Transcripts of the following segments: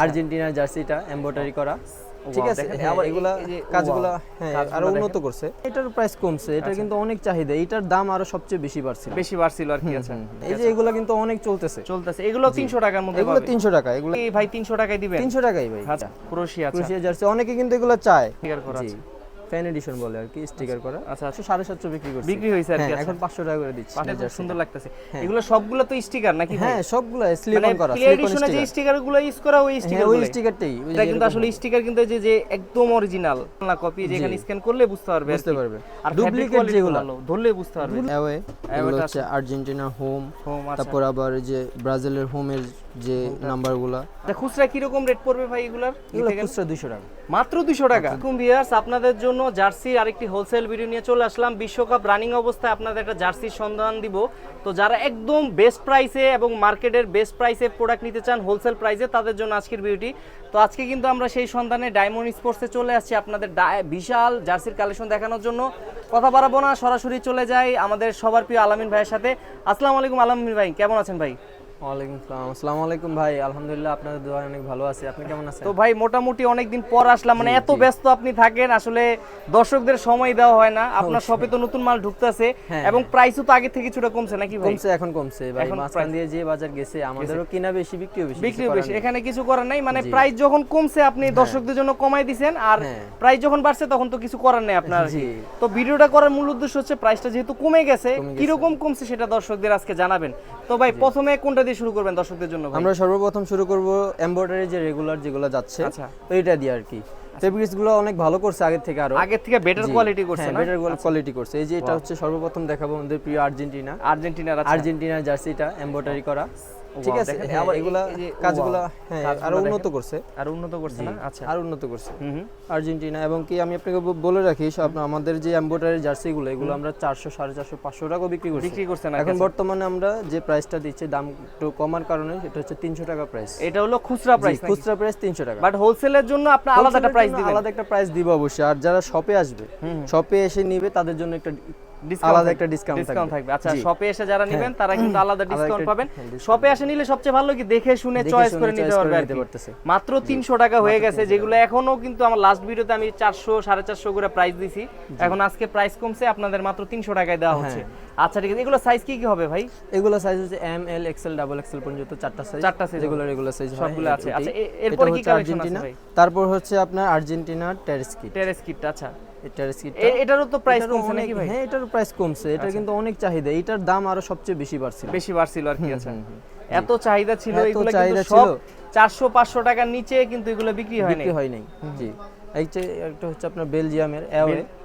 আর্জেন্টিনার জার্সিটা এমব্রয়ডারি করা, ঠিক আছে। এগুলা কাজগুলো হ্যাঁ আরো উন্নত করছে। এটার প্রাইস কমছে, এটা কিন্তু অনেক চাহিদা, এটার দাম আরো সবচেয়ে বেশি বাড়ছিল আর কি। আচ্ছা, এই যে এগুলা কিন্তু অনেক চলতেছে। এগুলো 300 টাকার মধ্যে এগুলো 300 টাকা, এগুলো এই ভাই 300 টাকায় দিবেন? 300 টাকাই ভাই। আচ্ছা, ক্রোশিয়া জার্সি অনেকে কিন্তু এগুলো চায়, স্টিকার করা আছে, ফ্যান এডিশন বলে আর কি, স্টিকার করা। আচ্ছা, 750 বিক্রি হইছে আর কি। এখন 500 টাকা করে দিচ্ছি। খুব সুন্দর লাগতেছে। এগুলো সবগুলো তো স্টিকার নাকি ভাই? হ্যাঁ, সবগুলো সিলিকন করা, সিলিকন এডিশনে যে স্টিকারগুলো ইউজ করা ওই স্টিকার, ওই স্টিকারটাই। এটা কিন্তু আসলে স্টিকার কিন্তু যে একদম অরিজিনাল না, কপি যেখানে স্ক্যান করলে বুঝতে পারবে। আর ডুপ্লিকেট যেগুলো ধরলে বুঝতে পারবে। এগুলো হচ্ছে আর্জেন্টিনা হোম, তারপর আবার যে ব্রাজিলের হোমের যে নাম্বারগুলো। খুচরা কি রকম রেট পড়বে ভাই এগুলার? এগুলো খুচরা 200 টাকা, মাত্র 200 টাকা। ভিউয়ার্স, আপনাদের জন্য জার্সির আরেকটি হোলসেল ভিডিও নিয়ে চলে আসলাম। বিশ্বকাপ রানিং অবস্থায় আপনাদের একটা জার্সির সন্ধান দিব। তো যারা একদম বেস্ট প্রাইসে এবং মার্কেটের বেস্ট প্রাইসে প্রোডাক্ট নিতে চান হোলসেল প্রাইসে, তাদের জন্য আজকের ভিডিওটি। তো আজকে কিন্তু আমরা সেই সন্ধানে ডায়মন্ড স্পোর্টসে চলে আসছি আপনাদের বিশাল জার্সির কালেকশন দেখানোর জন্য। কথা বাড়াবো না, সরাসরি চলে যাই আমাদের সবার প্রিয় আলামিন ভাইয়ের সাথে। আসসালামু আলাইকুম আলামিন ভাই, কেমন আছেন ভাই? ওয়ালাইকুম আসসালাম। আসসালামু আলাইকুম ভাই, আলহামদুলিল্লাহ আপনাদের দোয়ায় অনেক ভালো আছি। আপনি কেমন আছেন? তো ভাই মোটামুটি অনেকদিন পর আসলাম, মানে এত ব্যস্ত আপনি থাকেন, আসলে দর্শকদের সময় দেওয়া হয় না। আপনার শপে তো নতুন মাল ঢুকতেছে এবং প্রাইসও তো আগে থেকে কিছুটা কমছে নাকি ভাই? এখন কমছে ভাই, মাঝখান দিয়ে যে বাজার গেছে আমাদেরও কিনা বেশি বিক্রিও বেশি। এখানে কিছু করার নাই, মানে প্রাইস যখন কমছে আপনি দর্শকদের জন্য কমাই দিবেন, আর প্রাইস যখন বাড়ছে তখন তো কিছু করার নাই আপনার। তো ভিডিওটা করার মূল উদ্দেশ্য হচ্ছে প্রাইসটা যেহেতু কমে গেছে, কিরকম কমছে সেটা দর্শকদের আজকে জানাবেন। তো ভাই প্রথমে কোনটা দিয়ে শুরু করবেন দর্শকদের জন্য? আমরা সর্বপ্রথম শুরু করব এমব্রয়ডারি যে রেগুলার যেগুলো যাচ্ছে, তো এটা দিয়ে আর কি। ফেব্রিক্স গুলো অনেক ভালো করছে, আগের থেকে বেটার কোয়ালিটি করছে না? বেটার কোয়ালিটি করছে। এই যে এটা হচ্ছে সর্বপ্রথম দেখাবো আমাদের প্রিয় আর্জেন্টিনার জার্সিটা এমব্রয়ডারি করা, ঠিক আছে। এগুলা কাজগুলো আরো উন্নত করছে না? আচ্ছা, আরো উন্নত করছে আর্জেন্টিনা। এবং কি আমি আপনাকে বলে রাখি, আমাদের যে এমব্রয়ডারি জার্সি গুলো এগুলো আমরা 400, 450, 500 টাকা বিক্রি করছি না। এখন বর্তমানে আমরা যে প্রাইসটা দিচ্ছি দাম একটু কমার কারণে এটা হচ্ছে 300 টাকা প্রাইস। এটা হলো খুচরা প্রাইস 300 টাকা, বাট হোলসেলের জন্য আপনি আলাদা একটা প্রাইস দিবেন। আলাদা একটা প্রাইস দিব অবশ্যই। আর যারা শপে আসবে, শপে এসে নিবে, তাদের জন্য একটা আলাদা একটা ডিসকাউন্ট থাকবে। আচ্ছা, শপে এসে যারা নেবেন তারা কিন্তু আলাদা ডিসকাউন্ট পাবেন। শপে এসে নিলে সবচেয়ে ভালো কি দেখে শুনে চয়েস করে নিতে পারবে। মাত্র 300 টাকা হয়ে গেছে, যেগুলো এখনো কিন্তু আমার লাস্ট ভিডিওতে আমি 400, 450 করে প্রাইস দিছি। এখন আজকে প্রাইস কমছে, আপনাদের মাত্র 300 টাকায় দেওয়া হচ্ছে। আচ্ছা ঠিক আছে, এগুলো সাইজ কি কি হবে ভাই? এগুলো সাইজ হচ্ছে এম, এল, এক্সেল, ডাবল এক্সেল পর্যন্ত চারটা সাইজ, যেগুলো রেগুলার সাইজ সবগুলো আছে। আচ্ছা, এরপর কি কালেকশন আছে ভাই? তারপর হচ্ছে আপনার আর্জেন্টিনার টেরেস্কিট। আচ্ছা, এটারও তো প্রাইস কমছে নাকি ভাই? হ্যাঁ, এটারও প্রাইস কমছে, এটা কিন্তু অনেক চাহিদা, এটার দাম আরো সবচেয়ে বেশি বাড়ছিল আর কি। আচ্ছা, এত চাহিদা ছিল, এগুলো কিন্তু সব 400, 500 টাকার নিচে কিন্তু এগুলো বিক্রি হয় নাই। জি, একটা হচ্ছে আপনার বেলজিয়ামের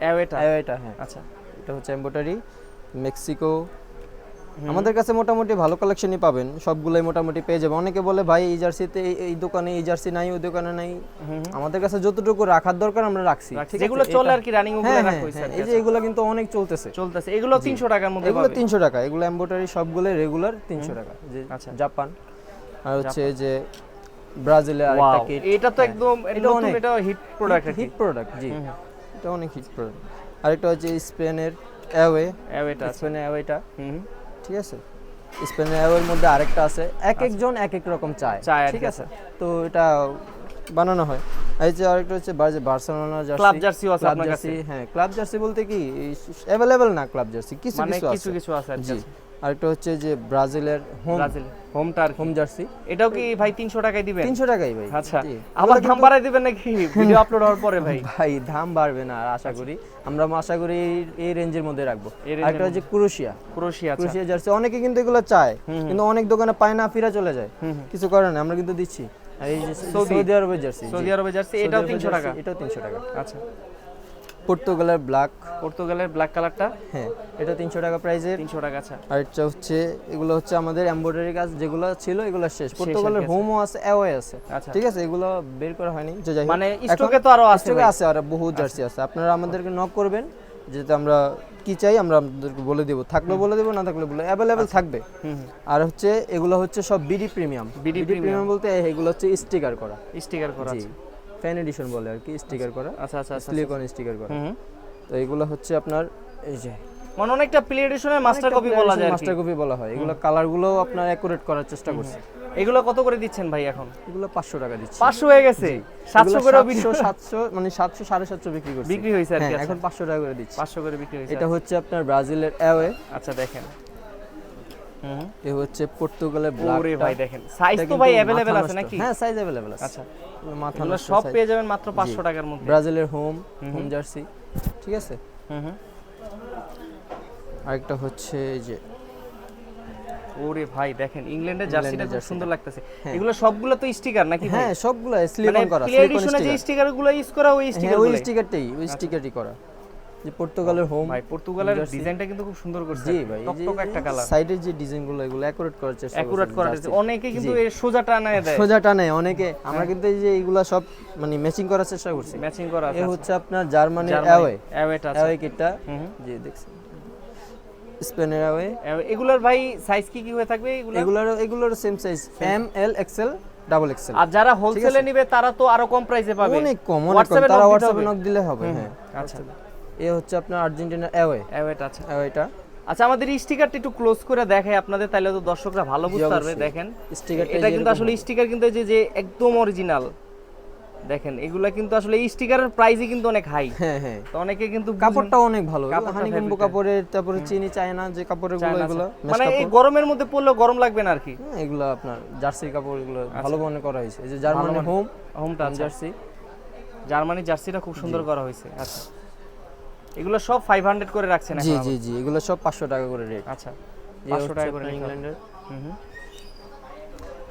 অ্যাওয়েটা। হ্যাঁ, আচ্ছা, এটা হচ্ছে এমব্রয়ডারি মেক্সিকো। আমাদের কাছে মোটামুটি ভালো কালেকশনই পাবেন, সবগুলাই মোটামুটি পেয়ে যাবেন। অনেকে বলে ভাই এই জার্সিতে এই দোকানে এই জার্সি নাই, ওই দোকানে নাই। আমাদের কাছে যতটুকু রাখার দরকার আমরা রাখছি, যেগুলো চলে আর কি, রানিং ওগুলো রাখা হইছে। এই যে এগুলো কিন্তু অনেক চলতেছে। এগুলো 300 টাকার মধ্যে এগুলো 300 টাকা, এগুলো এমব্রয়ডারি সবগুলো রেগুলার 300 টাকা। আচ্ছা, জাপান আর হচ্ছে যে ব্রাজিলের আরেকটা কিট। এটা তো একদম নতুন, এটা হিট প্রোডাক্ট জি, এটা অনেক হিট প্রোডাক্ট। আরেকটা হচ্ছে স্পেনের অ্যাওয়েটা। ঠিক আছে, স্পেনের অ্যাওয়ের মধ্যে আরেকটা আছে, একজন এক এক রকম চায়, ঠিক আছে। তো এটা বানানো হয়। এই যে আরেকটা হচ্ছে বার্সেলোনা জার্সি, ক্লাব জার্সিও আছে আপনার কাছে? হ্যাঁ, ক্লাব জার্সি বলতে কি अवेलेबल না, ক্লাব জার্সি কিছু আছে। জি, আরেকটা হচ্ছে যে ব্রাজিলের হোম জার্সি। এটাও কি ভাই 300 টাকায় দিবেন? 300 টাকাই ভাই। আচ্ছা, আবার দাম বাড়াই দিবেন নাকি ভিডিও আপলোড হওয়ার পরে? ভাই দাম বাড়বে না আশা করি, আমরা আশা করি এই রেঞ্জের মধ্যে রাখবো। আরেকটা হচ্ছে ক্রোশিয়া জার্সি, অনেকে কিন্তু এগুলো চায়, কিন্তু অনেক দোকানে পায় না, ফিরে চলে যায়, কিছু করে না, আমরা কিন্তু দিচ্ছি। আর এই যে সৌদি আরবের জার্সি, এটাও 300 টাকা। আচ্ছা, পর্তুগালের ব্ল্যাক কালারটা, হ্যাঁ, এটা 300 টাকা প্রাইসের। 300 টাকা। আচ্ছা, আর এটা হচ্ছে এগুলো হচ্ছে আমাদের এমব্রয়ডারি কাজ যেগুলো ছিল, এগুলো শেষ। পর্তুগালের হোমও আছে, অ্যাওয়ে আছে, ঠিক আছে। এগুলো বের করা হয়নি, যে যাই হোক, মানে স্টকে তো আরো আছে, আর বহুত জার্সি আছে। আপনারা আমাদেরকে নক করবেন, যেটা আমরা কি চাই আমরা আপনাদেরকে বলে দেব, থাকলেও বলে দেব, না থাকলে বলে अवेलेबल থাকবে। আর হচ্ছে এগুলো হচ্ছে সব বিডি প্রিমিয়াম বলতে এগুলো হচ্ছে স্টিকার করা জি, ফ্যান এডিশন বলে আর কি, স্টিকার করা। আচ্ছা, সিলিকন স্টিকার করা। তো এগুলো হচ্ছে আপনার এই যে মানে অনেকটা প্লে এডিশনের মাস্টার কপি বলা যায়, মাস্টার কপি বলা হয়। এগুলো কালারগুলো আপনার অ্যাকুরেট করার চেষ্টা করছি। এগুলো কত করে দিচ্ছেন ভাই এখন? এগুলো 500 টাকা দিচ্ছি। 500 হয়ে গেছে, 700 করে 700 মানে 700 750 বিক্রি করছি, বিক্রি হইছে আর কি। এখন 500 টাকা করে দিচ্ছি। 500 করে বিক্রি হইছে। এটা হচ্ছে আপনার ব্রাজিলের অ্যাওয়ে। আচ্ছা দেখেন, এ হচ্ছে পর্তুগালের ব্ল্যাক। ওরে ভাই দেখেন, সাইজ তো ভাই अवेलेबल আছে নাকি? হ্যাঁ, সাইজ अवेलेबल আছে। আচ্ছা, মাথা এগুলো নষ্ট সব size। পেয়ে যাবেন মাত্র 500 টাকার মধ্যে। ব্রাজিলের হোম জার্সি, ঠিক আছে। আরেকটা হচ্ছে এই যে, ওরে ভাই দেখেন ইংল্যান্ডের জার্সিটা খুব সুন্দর লাগতেছে। এগুলো সবগুলো তো স্টিকার নাকি ভাই? হ্যাঁ, সবগুলো স্লিপ অন করা, প্লে এডিশনে যে স্টিকারগুলো ইউজ করা ওই স্টিকার, ওই স্টিকারটাই, ওই স্টিকারই করা। যে পর্তুগালের হোম, ভাই পর্তুগালের ডিজাইনটা কিন্তু খুব সুন্দর করছে। জি ভাই, টকটক একটা কালার। সাইডের যে ডিজাইনগুলো এগুলো অ্যাকুরেট করার চেষ্টা করছি। অ্যাকুরেট করার চেষ্টা, অনেকে কিন্তু এই সোজা টানায় দেয়। সোজা টানে অনেকে, আমরা কিন্তু এই যে এগুলা সব মানে ম্যাচিং করার চেষ্টা করছি। ম্যাচিং করা আছে। এই হচ্ছে আপনার জার্মানির অ্যাওয়ে। অ্যাওয়েটা আছে। অ্যাওয়ে কিটটা, জি দেখছেন। স্পেনের অ্যাওয়ে। এগুলোর ভাই সাইজ কি কি হয়ে থাকবে? এগুলোর সেম সাইজ, এম, এল, এক্সেল, ডাবল এক্সেল। আর যারা হোলসেলে নেবে তারা তো আরো কম প্রাইসে পাবে। অনেক কম, অনেক কম। তারা হোয়াটসঅ্যাপে নক দিলে হবে। হ্যাঁ, আচ্ছা। এই হচ্ছে আপনার আর্জেন্টিনার অ্যাওয়ে। অ্যাওয়েটা আছে। অ্যাওয়েটা। আচ্ছা, আমাদের স্টিকারটা একটু ক্লোজ করে দেখাই আপনাদের, তাহলে তো দর্শকরা ভালো বুঝতে পারবে। দেখেন স্টিকারটা, এটা কিন্তু আসলে স্টিকার কিন্তু এই যে একদম অরিজিনাল। দেখেন এগুলা কিন্তু আসলে এই স্টিকারের প্রাইসই কিন্তু অনেক হাই। হ্যাঁ হ্যাঁ, তো অনেকে কিন্তু কাপড়টাও অনেক ভালো। হানিকম্বো কাপড়ের, তারপরে চিনি চায়না যে কাপড়গুলো, এগুলো মানে এই গরমের মধ্যে পরলেও গরম লাগবে না আর কি। এগুলো আপনার জার্সির কাপড়, এগুলো ভালো মনে করা হয়েছে। এই যে জার্মানি হোমটা জার্সি, জার্মানি জার্সিটা খুব সুন্দর করা হয়েছে। আচ্ছা, এগুলো সব 500 করে রাখছেন এখন? জি জি জি, এগুলো সব 500 টাকা করে রেট। আচ্ছা, 500 টাকা করে ইংল্যান্ডের।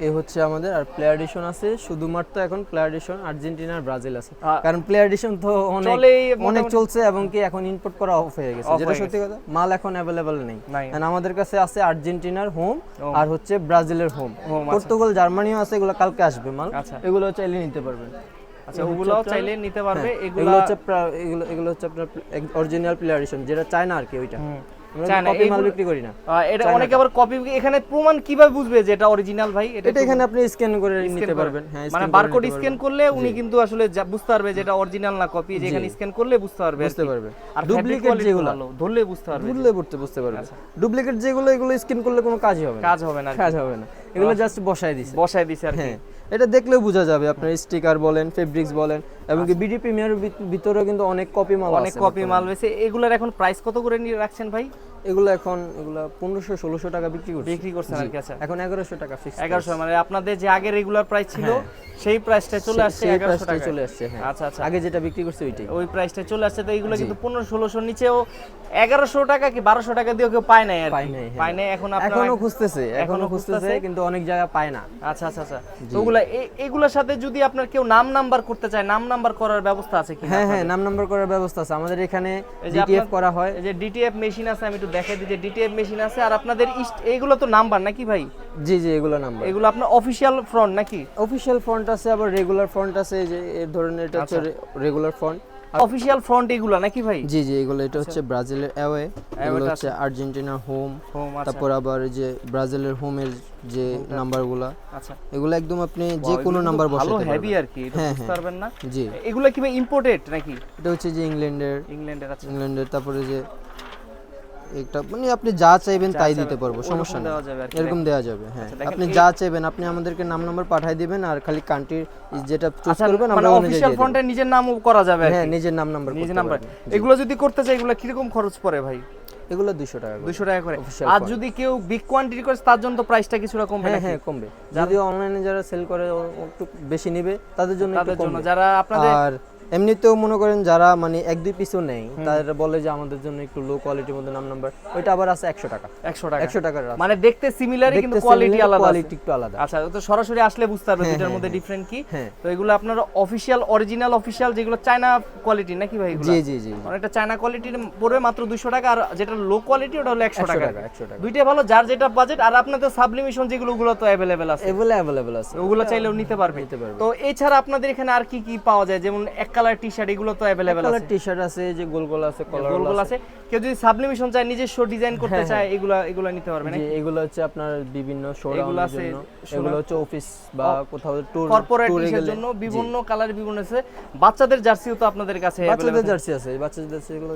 এই হচ্ছে আমাদের। আর প্লেয়ার এডিশন আছে শুধুমাত্র এখন, প্লেয়ার এডিশন আর্জেন্টিনা আর ব্রাজিল আছে, কারণ প্লেয়ার এডিশন তো অনেক চলছে এবং কি এখন ইম্পোর্ট করা অফ হয়ে গেছে, যেটা সত্যি কথা। মাল এখন अवेलेबल নেই। কারণ আমাদের কাছে আছে আর্জেন্টিনার হোম আর হচ্ছে ব্রাজিলের হোম। পর্তুগাল, জার্মানিও আছে, এগুলো কালকে আসবে মাল। এগুলো চাইলে নিতে পারবেন। আচ্ছা, ওগুলোও চাইলে নিতে পারবে। এগুলো হচ্ছে আপনার অরিজিনাল প্লেয়ার এডিশন, যেটা চায় না আর কি, ওইটা চায়না। কপি মাল বিক্রি করি না। এটা অনেকে আবার কপি। এখানে প্রমাণ কিভাবে বুঝবে যে এটা অরিজিনাল ভাই? এটা এখানে আপনি স্ক্যান করে নিতে পারবেন। হ্যাঁ, মানে বারকোড স্ক্যান করলে উনি কিন্তু আসলে বুঝতে পারবে যে এটা অরিজিনাল না কপি। যে এখানে স্ক্যান করলে বুঝতে পারবে। আর ডুপ্লিকেট যেগুলো ধরলে বুঝতে পারবে, বুঝতে পারবে। ডুপ্লিকেট যেগুলো, এগুলো স্ক্যান করলে কোনো কাজই হবে না, কাজ হবে না। এগুলো জাস্ট বসায় দিছে আর কি। এটা দেখলেও বোঝা যাবে আপনার স্টিকার বলেন, ফেব্রিক্স বলেন, এবং কি বিডি প্রিমিয়ারের ভিতরে কিন্তু অনেক কপি মাল রয়েছে। এগুলোর এখন প্রাইস কত করে নিয়ে রাখছেন ভাই? এগুলো 1500-1600 টাকা বিক্রি করছেন আর কি। আচ্ছা, এখন 1100 টাকা ফিক্স। 1100 মানে আপনাদের যে আগে রেগুলার প্রাইস ছিল সেই প্রাইসটা চলে আসছে 1100 টাকা চলে আসছে। হ্যাঁ, আচ্ছা আচ্ছা, আগে যেটা বিক্রি করছে ওই প্রাইসটা চলে আসছে। তো এগুলো কিন্তু 1500-1600 নিচেও 1100 টাকা কি 1200 টাকা দিয়েও কেউ পায় না আর কি। পায় না এখন, এখনো খুঁজতেছে কিন্তু অনেক জায়গা পায় না। আচ্ছা আচ্ছা আচ্ছা, তো এগুলোর সাথে যদি আপনার কেউ নাম্বার করতে চায়, নাম্বার করার ব্যবস্থা আছে কি? হ্যাঁ হ্যাঁ, নাম্বার করার ব্যবস্থা আছে আমাদের এখানে। ডিটিএফ করা হয়। এই যে ডিটিএফ মেশিন আছে, আমি একটু দেখাই দিই যে ডিটিএফ মেশিন আছে। আর আপনাদের এইগুলো তো নাম্বার নাকি ভাই? জি জি, এগুলো নাম্বার। এগুলো আপনার অফিশিয়াল ফ্রন্ট নাকি? অফিশিয়াল ফ্রন্ট আছে, আবার রেগুলার ফ্রন্ট আছে। এই যে এই ধরনের, এটা হচ্ছে রেগুলার ফ্রন্ট। অফিশিয়াল ফ্রন্ট এগুলো নাকি ভাই? জি জি, এগুলো এটা হচ্ছে ব্রাজিলের অ্যাওয়ে, এগুলো হচ্ছে আর্জেন্টিনার হোম। তারপর আবার যে ব্রাজিলের হোমের যে নাম্বারগুলো, আচ্ছা, এগুলো একদম আপনি যে কোনো নাম্বার বসাতে পারবেন। ভালো হেভি আর কি, এটা বুঝতে পারবেন না। জি, এগুলো কি ভাই ইম্পোর্টেড নাকি? এটা হচ্ছে যে ইংল্যান্ডের। আচ্ছা, ইংল্যান্ডের। তারপরে যে একটা মানে আপনি যা চাইবেন তাই দিতে পারবো, সমস্যা নেই, এরকম দেওয়া যাবে। হ্যাঁ, আপনি যা চাইবেন আপনি আমাদেরকে নাম্বার পাঠিয়ে দিবেন, আর খালি কান্ট্রি যেটা চুজ করবেন আমরা অনুযায়ী অফিশিয়াল ফ্রন্টে নিজের নামও করা যাবে। হ্যাঁ, নিজের নাম্বার। এগুলো যদি করতে চাই, এগুলো কি রকম খরচ পড়ে ভাই? এগুলো 200 টাকা 200 টাকা করে। আর যদি কেউ বিগ কোয়ান্টিটি করে তার জন্য তো প্রাইসটা কিছুটা কমবে নাকি? হ্যাঁ, কমবে। যদি অনলাইনে যারা সেল করে একটু বেশি নেবে তাদের জন্য একটু কমবে। যারা আপনাদের আর এমনিতেও মনে করেন যারা মানে 1-2 পিসও নেই, তারা বলে যে আমাদের জন্য একটু লো কোয়ালিটির মধ্যে নাম্বার, ওইটা আবার আছে 100 টাকা। 100 টাকা আছে। মানে দেখতে সিমিলারই কিন্তু কোয়ালিটি আলাদা, কোয়ালিটি একটু আলাদা। আচ্ছা, তো সরাসরি আসলে বুঝতে পারবে দুটার মধ্যে ডিফারেন্ট কি। তো এগুলো আপনার অফিশিয়াল, অরিজিনাল অফিশিয়াল যেগুলো চায়না কোয়ালিটি নাকি ভাই? এগুলো জি জি জি, অনেকটা চায়না কোয়ালিটির পড়বে মাত্র 200 টাকা। আর যেটা লো কোয়ালিটি ওটা হলো 100 টাকা। 100 টাকা। দুইটাই ভালো, যার যেটা বাজেট। আর আপনাদের সাবলিমেশন যেগুলো, ওগুলো তো अवेलेबल আছে। अवेलेबल আছে, ওগুলো চাইলেও নিতে পারবে। তো এছাড়া আপনাদের এখানে আর কি কি পাওয়া যায়? যেমন এক কালার টি-শার্ট, এগুলো তো अवेलेबल আছে। কালার টি-শার্ট আছে, যে গোল গোল আছে, গোল আছে। কেউ যদি সাবলিমেশন চায়, নিজস্ব ডিজাইন করতে চায়, এগুলো নিতে পারবে নাকি? এগুলো হচ্ছে আপনার বিভিন্ন শোরুমের জন্য, এগুলো হচ্ছে অফিস বা কোথাও ট্যুর, কর্পোরেট এর জন্য বিভিন্ন কালার, বিভিন্ন আছে। বাচ্চাদের জার্সিও তো আপনাদের কাছে বাচ্চাদের জার্সি আছে, বাচ্চাদের জার্সি এগুলো।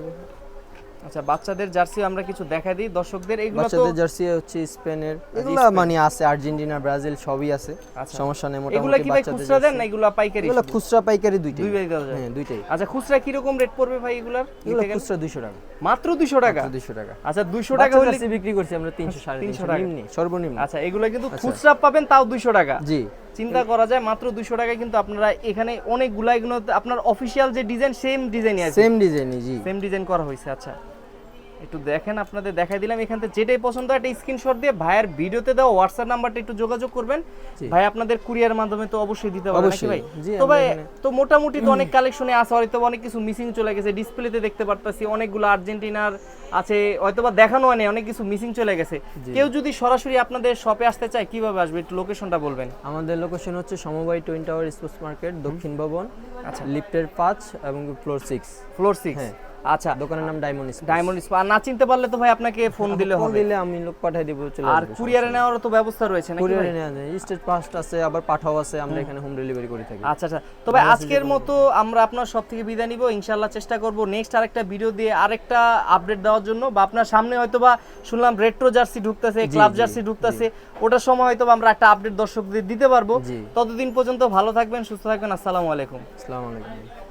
আচ্ছা, বাচ্চাদের জার্সি আমরা কিছু দেখাই দিই দর্শকদের। এগুলো তো বাচ্চাদের জার্সি হচ্ছে স্পেনের, এগুলো মানে আছে আর্জেন্টিনা ব্রাজিল সবই আছে, সমস্যা নেই। এগুলো মোটামুটি কি ভাই বাচ্চাদের খুচরা দেন না এগুলো পাইকারি? এগুলো খুচরা পাইকারি দুইটাই। দুইটাই দেওয়া যায়? হ্যাঁ দুইটাই। আচ্ছা, খুচরা কি রকম রেট পড়বে ভাই এগুলার? এগুলো খুচরা 200 টাকা, মাত্র 200 টাকা? 200 টাকা। আচ্ছা, 200 টাকা হলে জার্সি বিক্রি করছি আমরা 300 350 টাকা নিম্নে, সর্বনিম্ন। আচ্ছা, এগুলো কিন্তু খুচরা পাবেন তাও 200 টাকা। জি, চিন্তা করা যায়, মাত্র 200 টাকায় কিন্তু আপনারা এখানে অনেকগুলা, এগুলো আপনার অফিশিয়াল যে ডিজাইন সেম ডিজাইনই আছে, সেম ডিজাইনই। জি, সেম ডিজাইন করা হয়েছে। আচ্ছা, একটু দেখেন, আপনাদের দেখাই দিলাম। এখান থেকে যেটাই পছন্দ হয় একটা স্ক্রিনশট দিয়ে ভাইয়ের ভিডিওতে দেওয়া হোয়াটসঅ্যাপ নাম্বারটা একটু যোগাযোগ করবেন। ভাই আপনাদের কুরিয়ার মাধ্যমে তো অবশ্যই দিতে পারবেন নাকি ভাই? তো ভাই তো মোটামুটি তো অনেক কালেকশনে আছে, হয়তো অনেক কিছু মিসিং চলে গেছে। ডিসপ্লেতে দেখতে পারতাছি অনেকগুলো আর্জেন্টিনার আছে, হয়তোবা দেখানো হয়নি, অনেক কিছু মিসিং চলে গেছে। কেউ যদি সরাসরি আপনাদের শপে আসতে চায় কিভাবে আসবে, একটু লোকেশনটা বলবেন? আমাদের লোকেশন হচ্ছে সমবায় টুইন টাওয়ার স্পোর্টস মার্কেট, দক্ষিণ ভবন। আচ্ছা, লিফটের 5 এবং ফ্লোর 6। ফ্লোর 6। হ্যাঁ। আচ্ছা, দোকানের নাম ডায়মন্ড স্পোর্টস। Diamond spa. না চিনতে পারলে তো ভাই আপনাকে ফোন দিলে হবে? ফোন দিলে আমি লোক পাঠিয়ে দেব, চলে আসবে। আর কুরিয়ারে নেওয়ার তো ব্যবস্থা রয়েছে নাকি? কুরিয়ারে নেওয়া যায়, স্টেট পাস্ট আছে, আবার পাঠাও আছে, আমরা এখানে হোম ডেলিভারি করে থাকি। আচ্ছা আচ্ছা, তবে আজকের মতো আমরা আপনার সব থেকে বিদায় নিব। ইনশাআল্লাহ চেষ্টা করব নেক্সট আরেকটা ভিডিও দিয়ে আরেকটা আপডেট দেওয়ার জন্য, বা আপনার সামনে হয়তোবা শুনলাম রেট্রো জার্সি ঢুকতেছে, ক্লাব জার্সি ঢুকতেছে, ওটার সময় হয়তোবা আমরা একটা আপডেট দর্শকদের দিতে পারবো। ততদিন পর্যন্ত ভালো থাকবেন, সুস্থ থাকবেন। আসসালামু আলাইকুম। আসসালামু আলাইকুম।